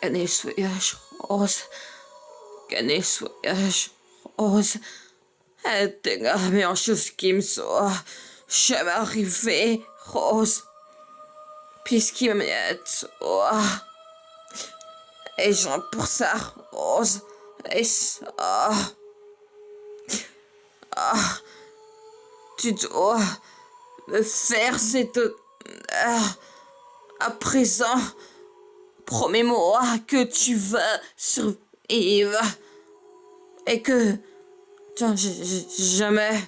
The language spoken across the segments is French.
Ganesh voyage rose. Ganesh voyage rose. Était la meilleure chose qui me soit jamais arrivée, Rose. Puisqu'il m'a mis à toi. Et j'en pour ça, Rose. Et ça. Tu dois me faire cette honneur. À présent, promets-moi que tu vas survivre. Et que jamais.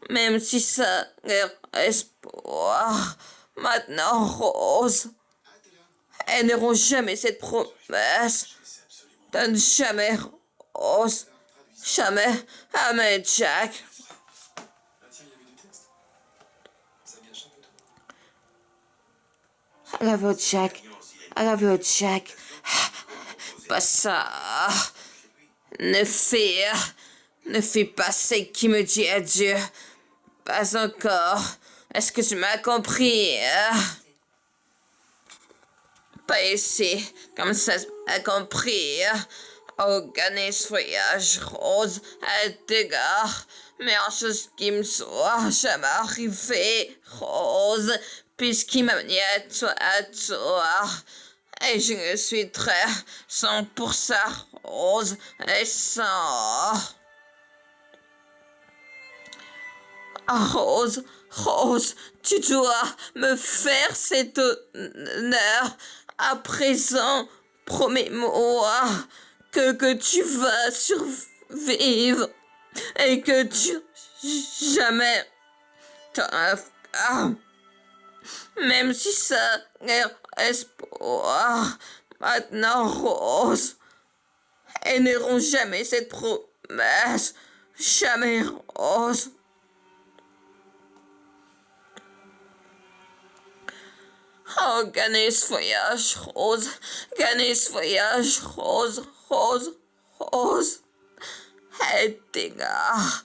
Même si ça est espoir. Maintenant, Rose. Elles n'auront jamais cette promesse. Donne jamais, Rose. Jamais. Amen, Jack. I love you, Jack. I love you, Jack. Pas ça. Ne fais pas ce qui me dit adieu. Pas encore. Est-ce que tu m'as compris? Pas ici. Comme ça, tu m'as compris. Organise voyage rose à t'égard. Mais en chose qui me soit jamais arrivé, Rose, puisqu'il m'a mené à toi. Et je suis très 100% Rose et sans. Rose, tu dois me faire cet honneur. À présent, promets-moi que tu vas survivre et que tu jamais même si ça est espoir. Maintenant, Rose, elles n'auront jamais cette promesse. Jamais, Rose. Oh, Ganesh voyage rose. Ganesh voyage rose. Et t'égare.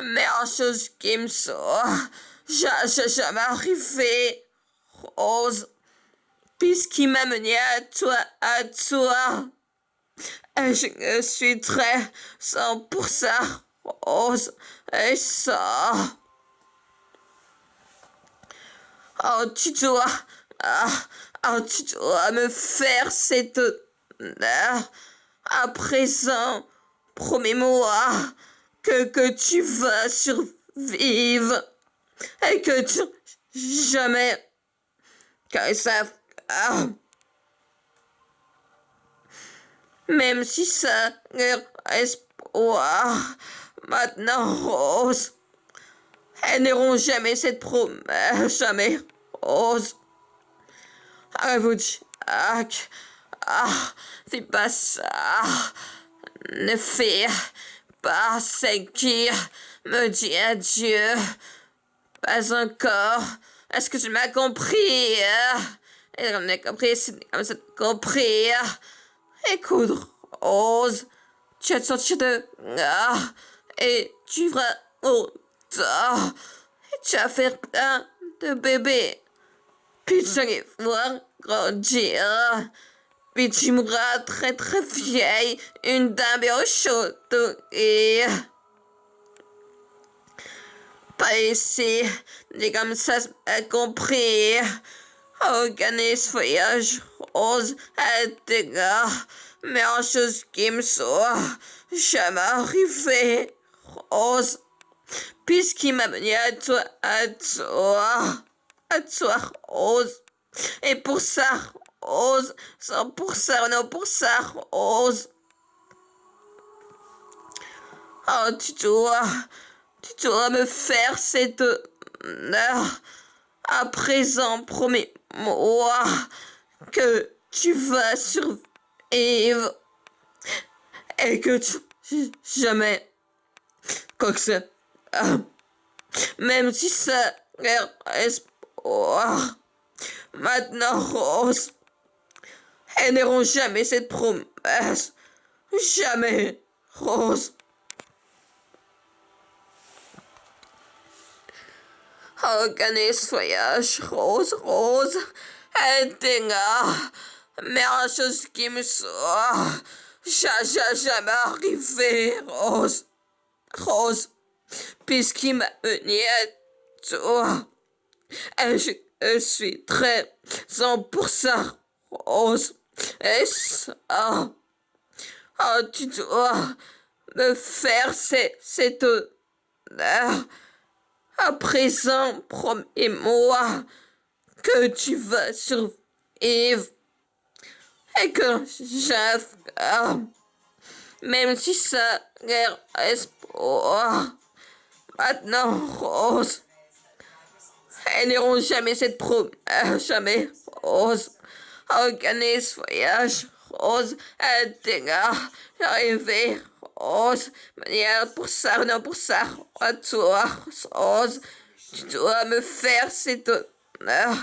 Mais en chose qui me soit jamais arrivé, Rose. Puisqu'il m'a mené à toi. Et je suis très 100% Rose. Et ça. Tu dois me faire cet honneur. À présent, promets-moi que tu vas survivre et que tu jamais que ça même si ça est espoir. Maintenant, Rose, elles n'auront jamais cette promesse. Jamais, Rose. À vous, Jack. Fais pas ça. Ne fais pas ce qui me dit adieu. Pas encore. Est-ce que tu m'as compris? On a compris, c'est comme ça compris. Écoute, Rose, tu vas te sortir de et tu vas au et tu vas faire plein de bébés. Puis tu vas les voir grandir. Puis tu mourras très très vieille, une dame bien chaude et pas ici, dis comme ça, c'est compris. Organise voyage rose à t'égard, mais en chose qui me soit jamais arrivé, Rose, puisqu'il m'a mené à toi, Rose, et pour ça, Rose, 100%, non pour ça, Rose. Tu dois me faire cette honneur. À présent, promets-moi que tu vas survivre et que tu jamais quoi que ça. Même si ça est espoir. Maintenant, Rose, elles n'auront jamais cette promesse. Jamais, Rose. Organise voyage rose. Athéna, mais la chose qui me soit jamais arrivé, Rose. Rose, puisqu'il m'a mené à toi. Et je suis très pour ça, Rose. Et ça, tu dois me faire cet honneur. À présent, promets-moi que tu vas survivre et que j'affirme, même si ça guerre espoir. Maintenant, Rose, elles n'auront jamais cette promesse, jamais, Rose. Organise ce voyage, Rose, à Téga, j'arrivais, Rose, manière pour ça, non pour ça, à toi, Rose, tu dois me faire cet honneur.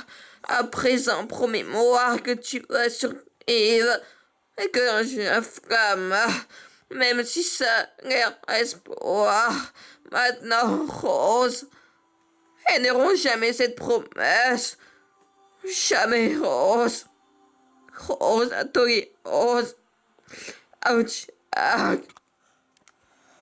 À présent, promets-moi que tu vas survivre et que je flamme, même si ça guerre espoir. Maintenant, Rose, elles n'auront jamais cette promesse. Jamais, Rose. Rose, Atoy, Rose. Ouch. Ah.